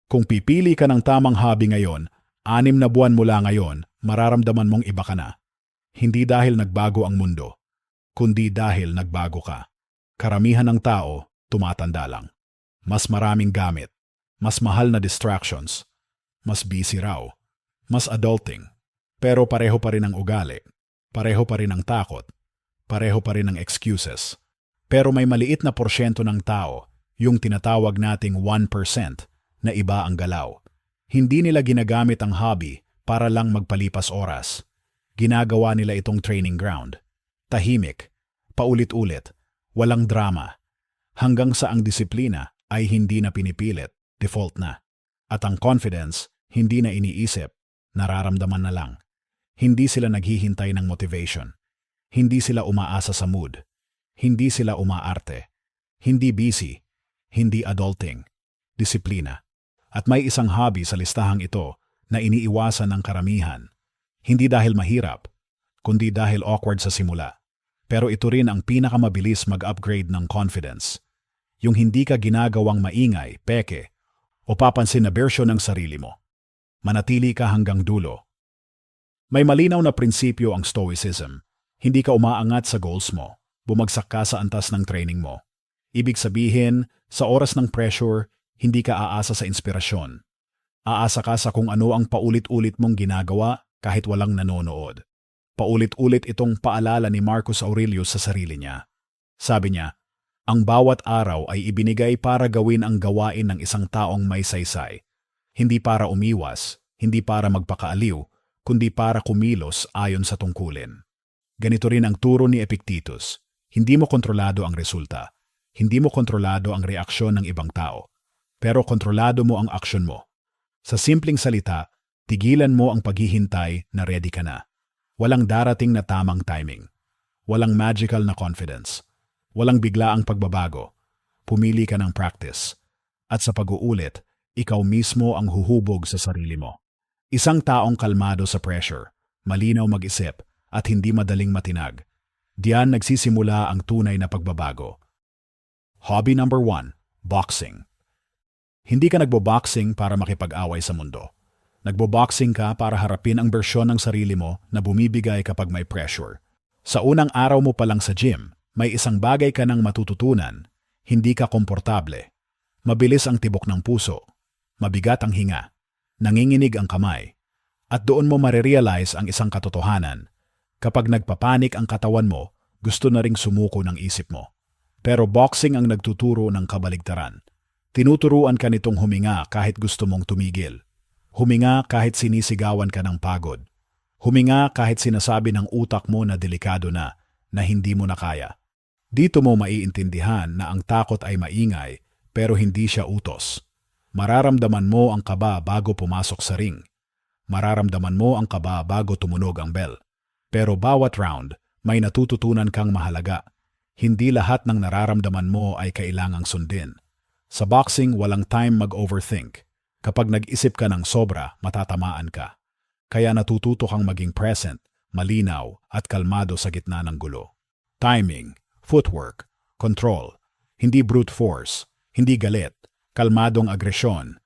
Kung pipili ka ng tamang hobby ngayon, 6 na buwan mula ngayon, mararamdaman mong iba ka na. Hindi dahil nagbago ang mundo, kundi dahil nagbago ka. Karamihan ng tao, tumatanda lang. Mas maraming gamit, mas mahal na distractions, mas busy raw, mas adulting. Pero pareho pa rin ang ugali, pareho pa rin ang takot, pareho pa rin ang excuses. Pero may maliit na porsyento ng tao, yung tinatawag nating 1%, na iba ang galaw. Hindi nila ginagamit ang hobby para lang magpalipas oras. Ginagawa nila itong training ground. Tahimik, paulit-ulit, walang drama. Hanggang sa ang disiplina ay hindi na pinipilit, default na. At ang confidence, hindi na iniisip, nararamdaman na lang. Hindi sila naghihintay ng motivation. Hindi sila umaasa sa mood. Hindi sila umaarte. Hindi busy. Hindi adulting. Disiplina. At may isang hobby sa listahang ito na iniiwasan ng karamihan. Hindi dahil mahirap, kundi dahil awkward sa simula. Pero ito rin ang pinakamabilis mag-upgrade ng confidence. Yung hindi ka ginagawang maingay, peke, o papansin na bersyon ng sarili mo. Manatili ka hanggang dulo. May malinaw na prinsipyo ang Stoicism. Hindi ka umaangat sa goals mo. Bumagsak ka sa antas ng training mo. Ibig sabihin, sa oras ng pressure, hindi ka aasa sa inspirasyon. Aasa ka sa kung ano ang paulit-ulit mong ginagawa kahit walang nanonood. Paulit-ulit itong paalala ni Marcus Aurelius sa sarili niya. Sabi niya, ang bawat araw ay ibinigay para gawin ang gawain ng isang taong may saysay. Hindi para umiwas, hindi para magpakaaliw, kundi para kumilos ayon sa tungkulin. Ganito rin ang turo ni Epictetus. Hindi mo kontrolado ang resulta. Hindi mo kontrolado ang reaksyon ng ibang tao. Pero kontrolado mo ang aksyon mo. Sa simpleng salita, tigilan mo ang paghihintay na ready ka na. Walang darating na tamang timing. Walang magical na confidence. Walang biglaang pagbabago. Pumili ka ng practice. At sa pag-uulit, ikaw mismo ang huhubog sa sarili mo. Isang taong kalmado sa pressure, malinaw mag-isip, at hindi madaling matinag. Diyan nagsisimula ang tunay na pagbabago. Hobby number 1, boxing. Hindi ka nagbo-boxing para makipag-away sa mundo. Nagbo-boxing ka para harapin ang bersyon ng sarili mo na bumibigay kapag may pressure. Sa unang araw mo pa lang sa gym, may isang bagay ka nang matututunan. Hindi ka komportable. Mabilis ang tibok ng puso. Mabigat ang hinga. Nanginginig ang kamay. At doon mo marirealize ang isang katotohanan. Kapag nagpapanik ang katawan mo, gusto na ring sumuko ng isip mo. Pero boxing ang nagtuturo ng kabaligtaran. Tinuturuan ka nitong huminga kahit gusto mong tumigil. Huminga kahit sinisigawan ka ng pagod. Huminga kahit sinasabi ng utak mo na delikado na hindi mo na kaya. Dito mo maiintindihan na ang takot ay maingay pero hindi siya utos. Mararamdaman mo ang kaba bago pumasok sa ring. Mararamdaman mo ang kaba bago tumunog ang bell. Pero bawat round, may natututunan kang mahalaga. Hindi lahat ng nararamdaman mo ay kailangang sundin. Sa boxing, walang time mag-overthink. Kapag nag-isip ka ng sobra, matatamaan ka. Kaya natututo kang maging present, malinaw, at kalmado sa gitna ng gulo. Timing, footwork, control, hindi brute force, hindi galit, kalmadong agresyon.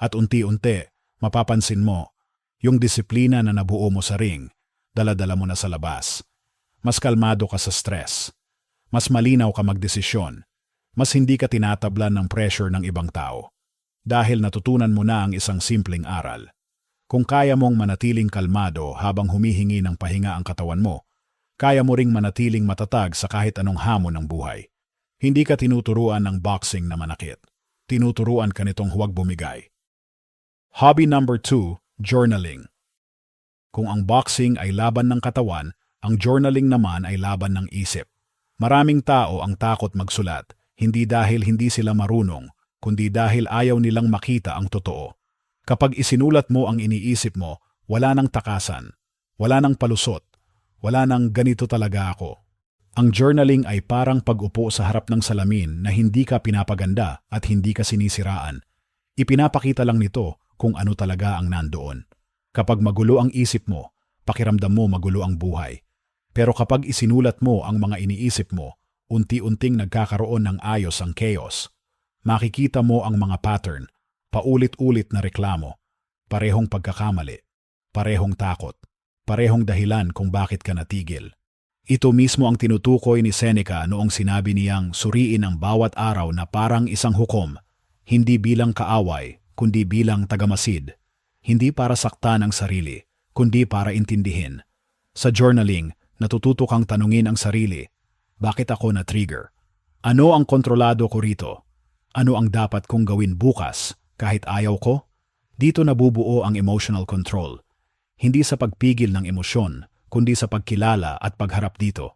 At unti-unti, mapapansin mo, yung disiplina na nabuo mo sa ring, dala-dala mo na sa labas. Mas kalmado ka sa stress. Mas malinaw ka magdesisyon. Mas hindi ka tinatablan ng pressure ng ibang tao. Dahil natutunan mo na ang isang simpleng aral. Kung kaya mong manatiling kalmado habang humihingi ng pahinga ang katawan mo, kaya mo ring manatiling matatag sa kahit anong hamon ng buhay. Hindi ka tinuturuan ng boxing na manakit. Tinuturuan ka nitong huwag bumigay. Hobby number 2, journaling. Kung ang boxing ay laban ng katawan, ang journaling naman ay laban ng isip. Maraming tao ang takot magsulat, hindi dahil hindi sila marunong, kundi dahil ayaw nilang makita ang totoo. Kapag isinulat mo ang iniisip mo, wala nang takasan, wala nang palusot, wala nang ganito talaga ako. Ang journaling ay parang pag-upo sa harap ng salamin na hindi ka pinapaganda at hindi ka sinisiraan. Ipinapakita lang nito kung ano talaga ang nandoon. Kapag magulo ang isip mo, pakiramdam mo magulo ang buhay. Pero kapag isinulat mo ang mga iniisip mo, unti-unting nagkakaroon ng ayos ang chaos. Makikita mo ang mga pattern, Paulit-ulit na reklamo, parehong pagkakamali, parehong takot, parehong dahilan kung bakit ka natigil. Ito mismo ang tinutukoy ni Seneca noong sinabi niyang suriin ang bawat araw na parang isang hukom, hindi bilang kaaway, kundi bilang tagamasid, hindi para saktan ang sarili, kundi para intindihin. Sa journaling, natututo kang tanungin ang sarili, bakit ako na-trigger? Ano ang kontrolado ko rito? Ano ang dapat kong gawin bukas kahit ayaw ko? Dito nabubuo ang emotional control. Hindi sa pagpigil ng emosyon, kundi sa pagkilala at pagharap dito.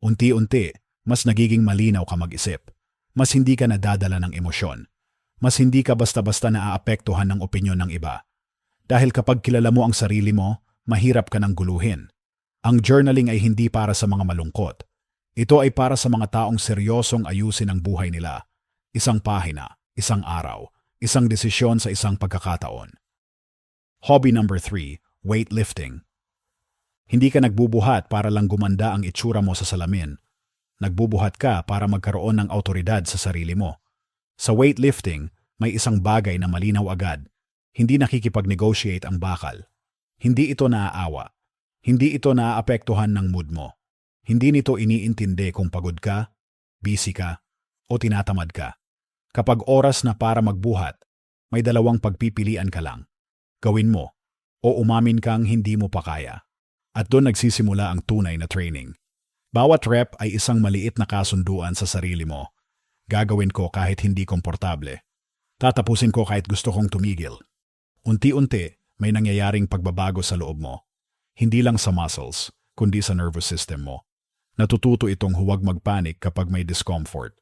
Unti-unti, mas nagiging malinaw ka mag-isip. Mas hindi ka nadadala ng emosyon. Mas hindi ka basta-basta naaapektuhan ng opinyon ng iba. Dahil kapag kilala mo ang sarili mo, mahirap ka ng guluhin. Ang journaling ay hindi para sa mga malungkot. Ito ay para sa mga taong seryosong ayusin ang buhay nila. Isang pahina, isang araw, isang desisyon sa isang pagkakataon. Hobby number 3, weightlifting. Hindi ka nagbubuhat para lang gumanda ang itsura mo sa salamin. Nagbubuhat ka para magkaroon ng awtoridad sa sarili mo. Sa weightlifting, may isang bagay na malinaw agad. Hindi nakikipag-negotiate ang bakal. Hindi ito naaawa. Hindi ito naaapektuhan ng mood mo. Hindi nito iniintindi kung pagod ka, busy ka, o tinatamad ka. Kapag oras na para magbuhat, may dalawang pagpipilian ka lang. Gawin mo, o umamin kang hindi mo pa kaya. At doon nagsisimula ang tunay na training. Bawat rep ay isang maliit na kasunduan sa sarili mo. Gagawin ko kahit hindi komportable. Tatapusin ko kahit gusto kong tumigil. Unti-unti, may nangyayaring pagbabago sa loob mo. Hindi lang sa muscles, kundi sa nervous system mo. Natututo itong huwag magpanik kapag may discomfort.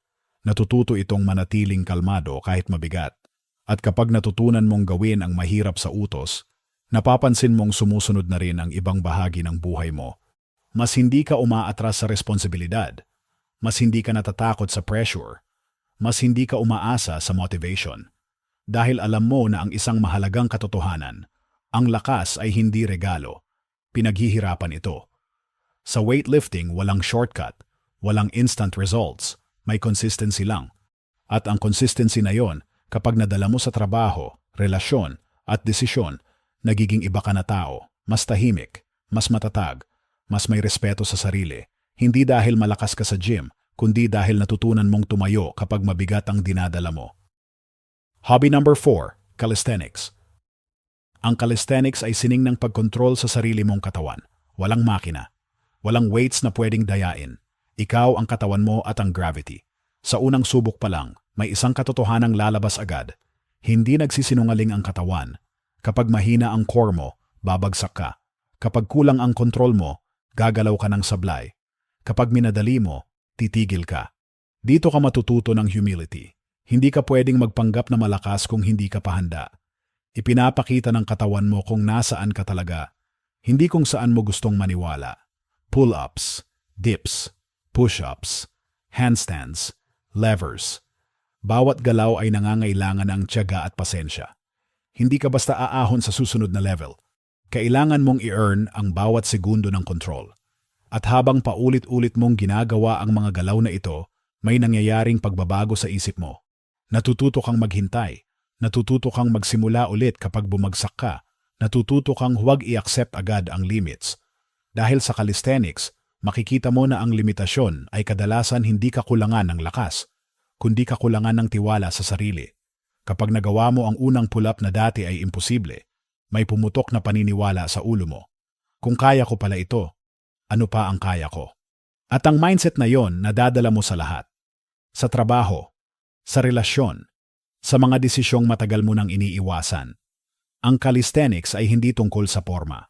Natututo itong manatiling kalmado kahit mabigat. At kapag natutunan mong gawin ang mahirap sa utos, napapansin mong sumusunod na rin ang ibang bahagi ng buhay mo. Mas hindi ka umaatras sa responsibilidad. Mas hindi ka natatakot sa pressure. Mas hindi ka umaasa sa motivation. Dahil alam mo na ang isang mahalagang katotohanan, ang lakas ay hindi regalo. Pinaghihirapan ito. Sa weightlifting, walang shortcut, walang instant results, may consistency lang. At ang consistency na yon, kapag nadala mo sa trabaho, relasyon, at desisyon, nagiging iba ka na tao, mas tahimik, mas matatag, mas may respeto sa sarili. Hindi dahil malakas ka sa gym, kundi dahil natutunan mong tumayo kapag mabigat ang dinadala mo. Hobby number 4, calisthenics. Ang calisthenics ay sining ng pagkontrol sa sarili mong katawan. Walang makina. Walang weights na pwedeng dayain. Ikaw ang katawan mo at ang gravity. Sa unang subok pa lang, may isang katotohanang lalabas agad. Hindi nagsisinungaling ang katawan. Kapag mahina ang core mo, babagsak ka. Kapag kulang ang kontrol mo, gagalaw ka ng sablay. Kapag minadali mo, titigil ka. Dito ka matututo ng humility. Hindi ka pwedeng magpanggap na malakas kung hindi ka pahanda. Ipinapakita ng katawan mo kung nasaan ka talaga, hindi kung saan mo gustong maniwala. Pull-ups, dips, push-ups, handstands, levers. Bawat galaw ay nangangailangan ng tiyaga at pasensya. Hindi ka basta aahon sa susunod na level. Kailangan mong i-earn ang bawat segundo ng control. At habang paulit-ulit mong ginagawa ang mga galaw na ito, may nangyayaring pagbabago sa isip mo. Natututo kang maghintay. Natututo kang magsimula ulit kapag bumagsak ka. Natututo kang huwag i-accept agad ang limits. Dahil sa calisthenics, makikita mo na ang limitasyon ay kadalasan hindi kakulangan ng lakas, kundi kakulangan ng tiwala sa sarili. Kapag nagawa mo ang unang pull-up na dati ay imposible, may pumutok na paniniwala sa ulo mo. Kung kaya ko pala ito, ano pa ang kaya ko? At ang mindset na yon nadadala mo sa lahat. Sa trabaho, sa relasyon, sa mga desisyong matagal mo nang iniiwasan. Ang calisthenics ay hindi tungkol sa forma.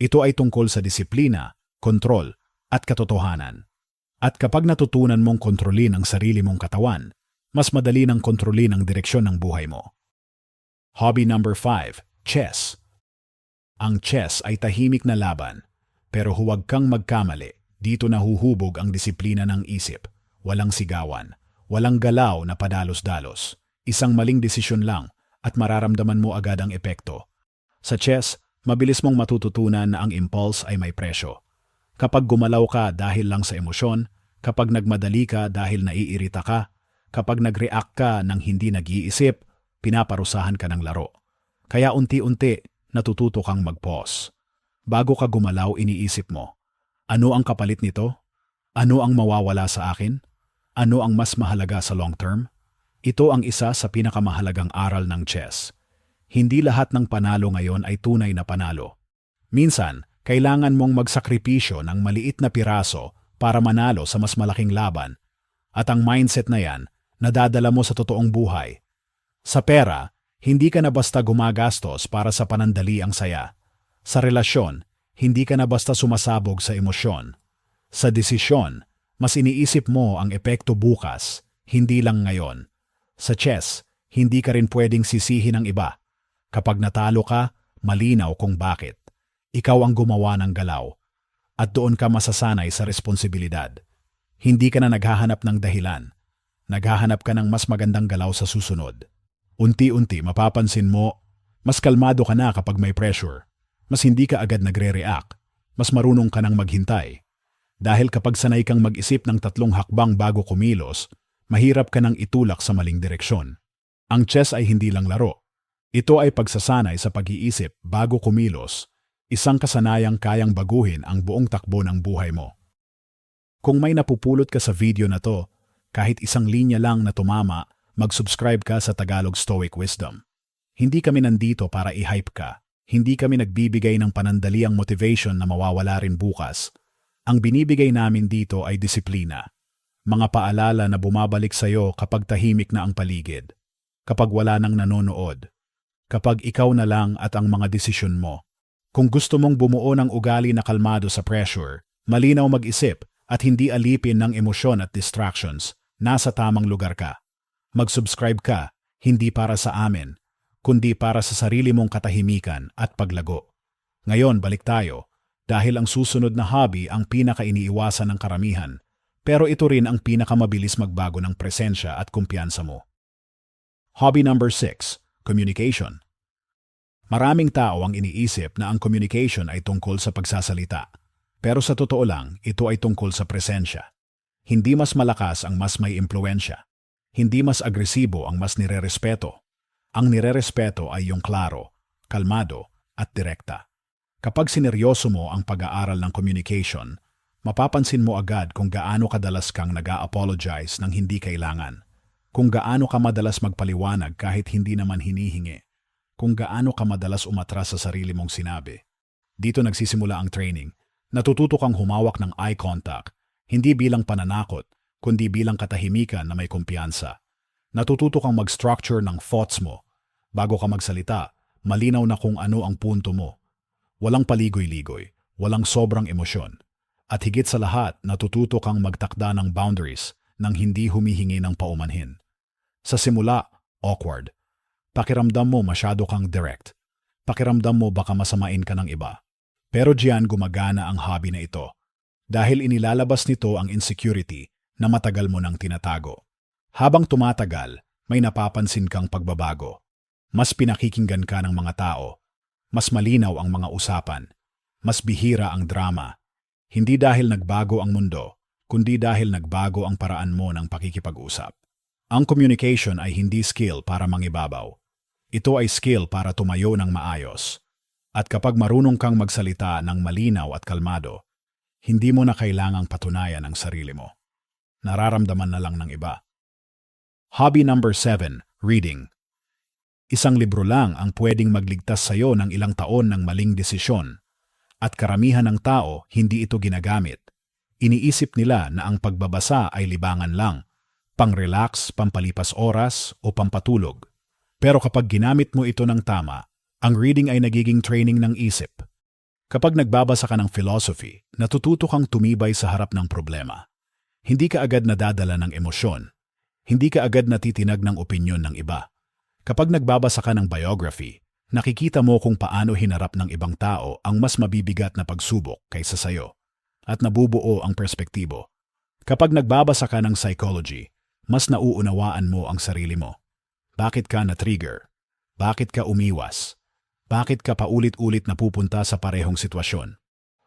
Ito ay tungkol sa disiplina, kontrol, at katotohanan. At kapag natutunan mong kontrolin ang sarili mong katawan, mas madali nang kontrolin ang direksyon ng buhay mo. Hobby number 5, chess. Ang chess ay tahimik na laban, pero huwag kang magkamali. Dito nahuhubog ang disiplina ng isip. Walang sigawan, walang galaw na padalos-dalos. Isang maling desisyon lang at mararamdaman mo agad ang epekto. Sa chess, mabilis mong matututunan na ang impulse ay may presyo. Kapag gumalaw ka dahil lang sa emosyon, kapag nagmadali ka dahil naiirita ka, kapag nag-react ka ng hindi nag-iisip, pinaparusahan ka ng laro. Kaya unti-unti, natututo kang mag-pause. Bago ka gumalaw, iniisip mo, ano ang kapalit nito? Ano ang mawawala sa akin? Ano ang mas mahalaga sa long term? Ito ang isa sa pinakamahalagang aral ng chess. Hindi lahat ng panalo ngayon ay tunay na panalo. Minsan, kailangan mong magsakripisyo ng maliit na piraso para manalo sa mas malaking laban. At ang mindset na yan, nadadala mo sa totoong buhay. Sa pera, hindi ka na basta gumagastos para sa panandali ang saya. Sa relasyon, hindi ka na basta sumasabog sa emosyon. Sa desisyon, mas iniisip mo ang epekto bukas, hindi lang ngayon. Sa chess, hindi ka rin pwedeng sisihin ng iba. Kapag natalo ka, malinaw kung bakit. Ikaw ang gumawa ng galaw. At doon ka masasanay sa responsibilidad. Hindi ka na naghahanap ng dahilan. Naghahanap ka ng mas magandang galaw sa susunod. Unti-unti mapapansin mo, mas kalmado ka na kapag may pressure. Mas hindi ka agad nagre-react. Mas marunong ka nang maghintay. Dahil kapag sanay kang mag-isip ng 3 hakbang bago kumilos, mahirap ka nang itulak sa maling direksyon. Ang chess ay hindi lang laro. Ito ay pagsasanay sa pag-iisip bago kumilos, isang kasanayang kayang baguhin ang buong takbo ng buhay mo. Kung may napupulot ka sa video na to, kahit isang linya lang na tumama, mag-subscribe ka sa Tagalog Stoic Wisdom. Hindi kami nandito para i-hype ka. Hindi kami nagbibigay ng panandaliang motivation na mawawala rin bukas. Ang binibigay namin dito ay disiplina. Mga paalala na bumabalik sa'yo kapag tahimik na ang paligid. Kapag wala nang nanonood. Kapag ikaw na lang at ang mga desisyon mo. Kung gusto mong bumuo ng ugali na kalmado sa pressure, malinaw mag-isip at hindi alipin ng emosyon at distractions, nasa tamang lugar ka. Mag-subscribe ka, hindi para sa amin, kundi para sa sarili mong katahimikan at paglago. Ngayon, balik tayo, dahil ang susunod na hobby ang pinaka-iniiwasan ng karamihan, pero ito rin ang pinakamabilis magbago ng presensya at kumpiyansa mo. Hobby number 6, communication. Maraming tao ang iniisip na ang communication ay tungkol sa pagsasalita. Pero sa totoo lang, ito ay tungkol sa presensya. Hindi mas malakas ang mas may impluensya. Hindi mas agresibo ang mas nirerespeto. Ang nirerespeto ay yung klaro, kalmado, at direkta. Kapag sineryoso mo ang pag-aaral ng communication, mapapansin mo agad kung gaano kadalas kang nag-a-apologize ng hindi kailangan. Kung gaano ka madalas magpaliwanag kahit hindi naman hinihingi. Kung gaano ka madalas umatras sa sarili mong sinabi. Dito nagsisimula ang training. Natututo kang humawak ng eye contact, hindi bilang pananakot, kundi bilang katahimikan na may kumpiyansa. Natututo kang mag-structure ng thoughts mo. Bago ka magsalita, malinaw na kung ano ang punto mo. Walang paligoy-ligoy, walang sobrang emosyon. At higit sa lahat, natututo kang magtakda ng boundaries nang hindi humihingi ng paumanhin. Sa simula, awkward. Pakiramdam mo masyado kang direct. Pakiramdam mo baka masamain ka ng iba. Pero diyan gumagana ang hobby na ito. Dahil inilalabas nito ang insecurity na matagal mo nang tinatago. Habang tumatagal, may napapansin kang pagbabago. Mas pinakikinggan ka ng mga tao. Mas malinaw ang mga usapan. Mas bihira ang drama. Hindi dahil nagbago ang mundo, kundi dahil nagbago ang paraan mo ng pakikipag-usap. Ang communication ay hindi skill para mangibabaw. Ito ay skill para tumayo ng maayos. At kapag marunong kang magsalita ng malinaw at kalmado, hindi mo na kailangang patunayan ang sarili mo. Nararamdaman na lang ng iba. Hobby number 7, reading. Isang libro lang ang pwedeng magligtas sa'yo ng ilang taon ng maling desisyon. At karamihan ng tao hindi ito ginagamit. Iniisip nila na ang pagbabasa ay libangan lang, pang-relax, pampalipas oras o pampatulog. Pero kapag ginamit mo ito ng tama, ang reading ay nagiging training ng isip. Kapag nagbabasa ka ng philosophy, natututo kang tumibay sa harap ng problema. Hindi ka agad nadadala ng emosyon. Hindi ka agad natitinag ng opinyon ng iba. Kapag nagbabasa ka ng biography, nakikita mo kung paano hinarap ng ibang tao ang mas mabibigat na pagsubok kaysa sayo. At nabubuo ang perspektibo. Kapag nagbabasa ka ng psychology, mas nauunawaan mo ang sarili mo. Bakit ka na-trigger? Bakit ka umiwas? Bakit ka paulit-ulit napupunta sa parehong sitwasyon?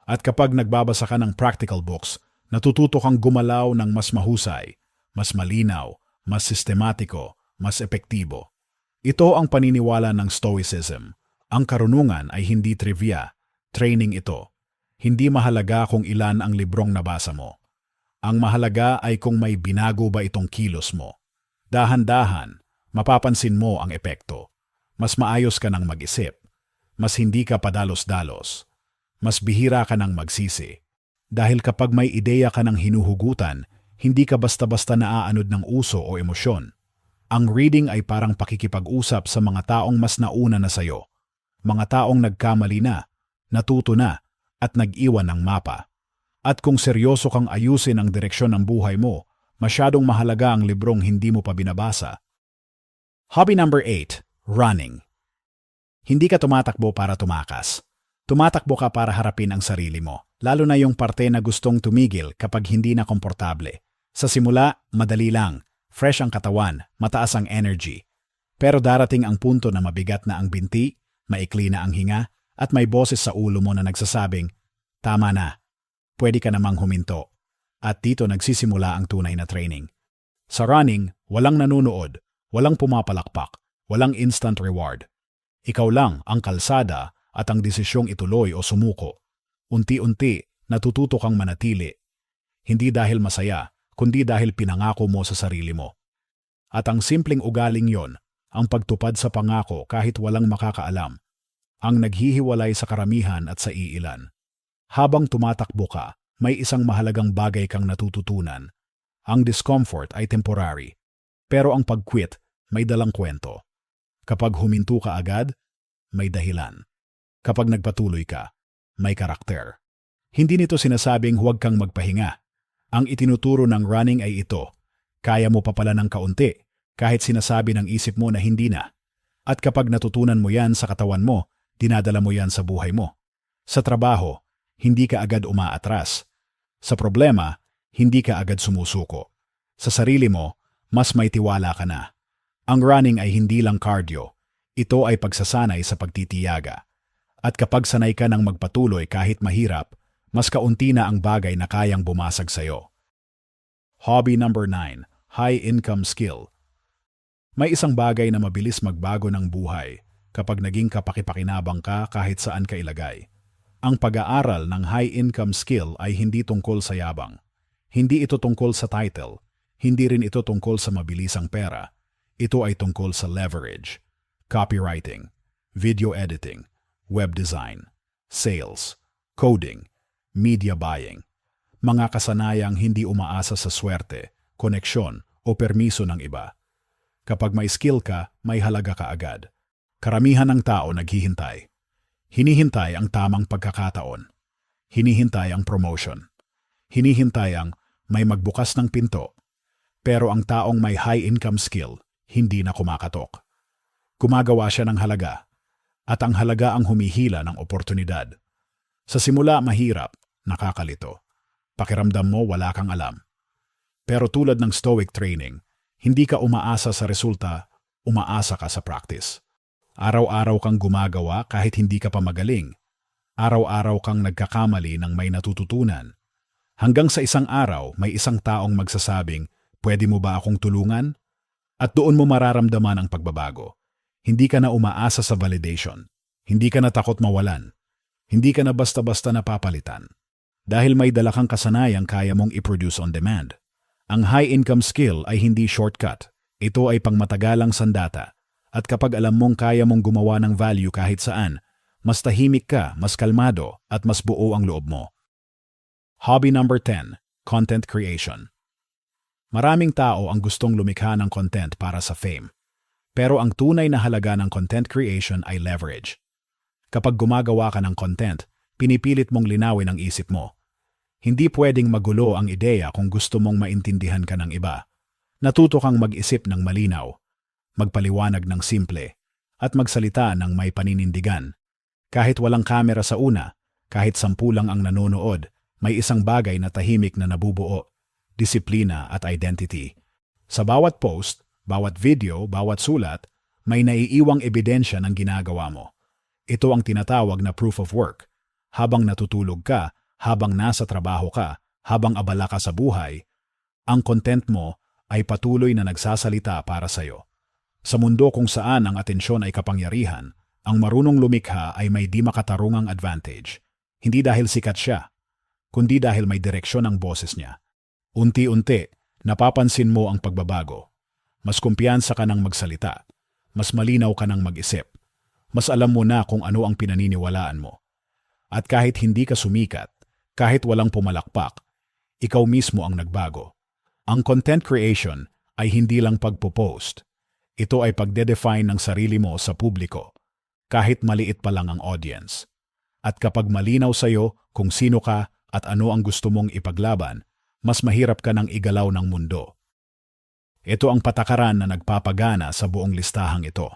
At kapag nagbabasa ka ng practical books, natututo kang gumalaw ng mas mahusay, mas malinaw, mas sistematiko, mas epektibo. Ito ang paniniwala ng Stoicism. Ang karunungan ay hindi trivia, training ito. Hindi mahalaga kung ilan ang librong nabasa mo. Ang mahalaga ay kung may binago ba itong kilos mo. Dahan-dahan, mapapansin mo ang epekto. Mas maayos ka ng mag-isip. Mas hindi ka padalos-dalos. Mas bihira ka ng magsisi. Dahil kapag may ideya ka ng hinuhugutan, hindi ka basta-basta naaanod ng uso o emosyon. Ang reading ay parang pakikipag-usap sa mga taong mas nauna na sayo. Mga taong nagkamali na, natuto na, at nag-iwan ng mapa. At kung seryoso kang ayusin ang direksyon ng buhay mo, masyadong mahalaga ang librong hindi mo pa binabasa. Hobby number 8, running. Hindi ka tumatakbo para tumakas. Tumatakbo ka para harapin ang sarili mo, lalo na yung parte na gustong tumigil kapag hindi na komportable. Sa simula, madali lang, fresh ang katawan, mataas ang energy. Pero darating ang punto na mabigat na ang binti, maikli na ang hinga, at may boses sa ulo mo na nagsasabing, tama na, pwede ka namang huminto. At dito nagsisimula ang tunay na training. Sa running, walang nanunood, walang pumapalakpak, walang instant reward. Ikaw lang ang kalsada at ang desisyong ituloy o sumuko. Unti-unti, natututo kang manatili. Hindi dahil masaya, kundi dahil pinangako mo sa sarili mo. At ang simpleng ugaling yon, ang pagtupad sa pangako kahit walang makakaalam, ang naghihiwalay sa karamihan at sa iilan. Habang tumatakbo ka, may isang mahalagang bagay kang natututunan. Ang discomfort ay temporary, pero ang pag-quit may dalang kwento. Kapag huminto ka agad, may dahilan. Kapag nagpatuloy ka, may karakter. Hindi nito sinasabing huwag kang magpahinga. Ang itinuturo ng running ay ito. Kaya mo pa pala ng kaunti, kahit sinasabi ng isip mo na hindi na. At kapag natutunan mo yan sa katawan mo, dinadala mo yan sa buhay mo. Sa trabaho, hindi ka agad umaatras. Sa problema, hindi ka agad sumusuko. Sa sarili mo, mas may tiwala ka na. Ang running ay hindi lang cardio. Ito ay pagsasanay sa pagtitiyaga. At kapag sanay ka ng magpatuloy kahit mahirap, mas kaunti na ang bagay na kayang bumasag sa'yo. Hobby number 9, high income skill. May isang bagay na mabilis magbago ng buhay kapag naging kapakipakinabang ka kahit saan ka ilagay. Ang pag-aaral ng high income skill ay hindi tungkol sa yabang. Hindi ito tungkol sa title. Hindi rin ito tungkol sa mabilisang pera. Ito ay tungkol sa leverage, copywriting, video editing, web design, sales, coding, media buying. Mga kasanayang hindi umaasa sa swerte, koneksyon o permiso ng iba. Kapag may skill ka, may halaga ka agad. Karamihan ng tao naghihintay. Hinihintay ang tamang pagkakataon. Hinihintay ang promotion. Hinihintay ang may magbukas ng pinto. Pero ang taong may high income skill, hindi na kumakatok. Gumagawa siya ng halaga. At ang halaga ang humihila ng oportunidad. Sa simula mahirap, nakakalito. Pakiramdam mo wala kang alam. Pero tulad ng Stoic training, hindi ka umaasa sa resulta, umaasa ka sa practice. Araw-araw kang gumagawa kahit hindi ka pa magaling. Araw-araw kang nagkakamali ng may natututunan. Hanggang sa isang araw, may isang taong magsasabing, pwede mo ba akong tulungan? At doon mo mararamdaman ang pagbabago. Hindi ka na umaasa sa validation. Hindi ka na takot mawalan. Hindi ka na basta-basta napapalitan. Dahil may dala kang kasanayang kaya mong i-produce on demand. Ang high-income skill ay hindi shortcut. Ito ay pangmatagalang sandata. At kapag alam mong kaya mong gumawa ng value kahit saan, mas tahimik ka, mas kalmado, at mas buo ang loob mo. Hobby number 10, content creation. Maraming tao ang gustong lumikha ng content para sa fame. Pero ang tunay na halaga ng content creation ay leverage. Kapag gumagawa ka ng content, pinipilit mong linawin ang isip mo. Hindi pwedeng magulo ang ideya kung gusto mong maintindihan ka ng iba. Natuto kang mag-isip ng malinaw, magpaliwanag ng simple, at magsalita ng may paninindigan. Kahit walang kamera sa una, kahit 10 lang ang nanonood, may isang bagay na tahimik na nabubuo, disiplina at identity. Sa bawat post, bawat video, bawat sulat, may naiiwang ebidensya ng ginagawa mo. Ito ang tinatawag na proof of work. Habang natutulog ka, habang nasa trabaho ka, habang abala ka sa buhay, ang content mo ay patuloy na nagsasalita para sa'yo. Sa mundo kung saan ang atensyon ay kapangyarihan, ang marunong lumikha ay may di makatarungang advantage. Hindi dahil sikat siya, kundi dahil may direksyon ang boses niya. Unti-unti, napapansin mo ang pagbabago. Mas kumpiyansa ka ng magsalita. Mas malinaw ka ng mag-isip. Mas alam mo na kung ano ang pinaniniwalaan mo. At kahit hindi ka sumikat, kahit walang pumalakpak, ikaw mismo ang nagbago. Ang content creation ay hindi lang pagpo-post. Ito ay pagde-define ng sarili mo sa publiko, kahit maliit pa lang ang audience. At kapag malinaw sa'yo kung sino ka at ano ang gusto mong ipaglaban, mas mahirap ka nang igalaw ng mundo. Ito ang patakaran na nagpapagana sa buong listahang ito.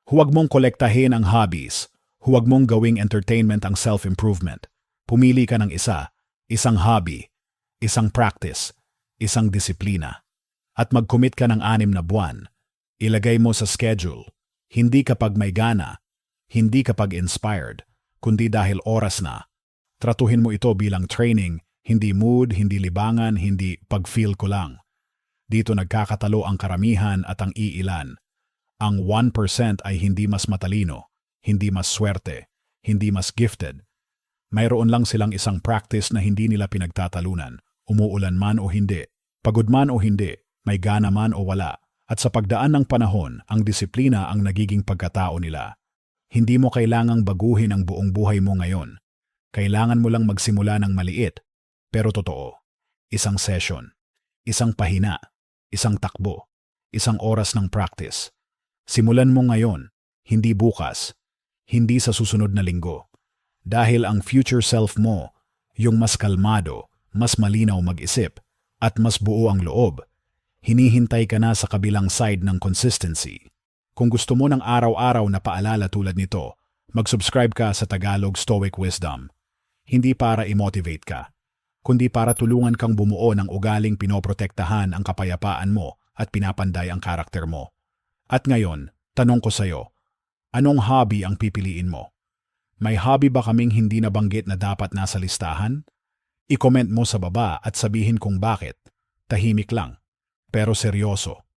Huwag mong kolektahin ang hobbies, huwag mong gawing entertainment ang self-improvement. Pumili ka ng isa, isang hobby, isang practice, isang disiplina. At mag-commit ka ng 6 na buwan. Ilagay mo sa schedule, hindi kapag may gana, hindi kapag inspired, kundi dahil oras na. Tratuhin mo ito bilang training, hindi mood, hindi libangan, hindi pag-feel ko lang. Dito nagkakatalo ang karamihan at ang iilan. Ang 1% ay hindi mas matalino, hindi mas swerte, hindi mas gifted. Mayroon lang silang isang practice na hindi nila pinagtatalunan, umuulan man o hindi, pagod man o hindi, may gana man o wala. At sa pagdaan ng panahon, ang disiplina ang nagiging pagkatao nila. Hindi mo kailangang baguhin ang buong buhay mo ngayon. Kailangan mo lang magsimula ng maliit, pero totoo. Isang session, isang pahina, isang takbo, isang oras ng practice. Simulan mo ngayon, hindi bukas, hindi sa susunod na linggo. Dahil ang future self mo, yung mas kalmado, mas malinaw mag-isip, at mas buo ang loob, hinihintay ka na sa kabilang side ng consistency. Kung gusto mo ng araw-araw na paalala tulad nito, mag-subscribe ka sa Tagalog Stoic Wisdom. Hindi para i-motivate ka, kundi para tulungan kang bumuo ng ugaling pinoprotektahan ang kapayapaan mo at pinapanday ang karakter mo. At ngayon, tanong ko sa'yo, anong hobby ang pipiliin mo? May hobby ba kaming hindi nabanggit na dapat nasa listahan? I-comment mo sa baba at sabihin kung bakit. Tahimik lang, pero seryoso.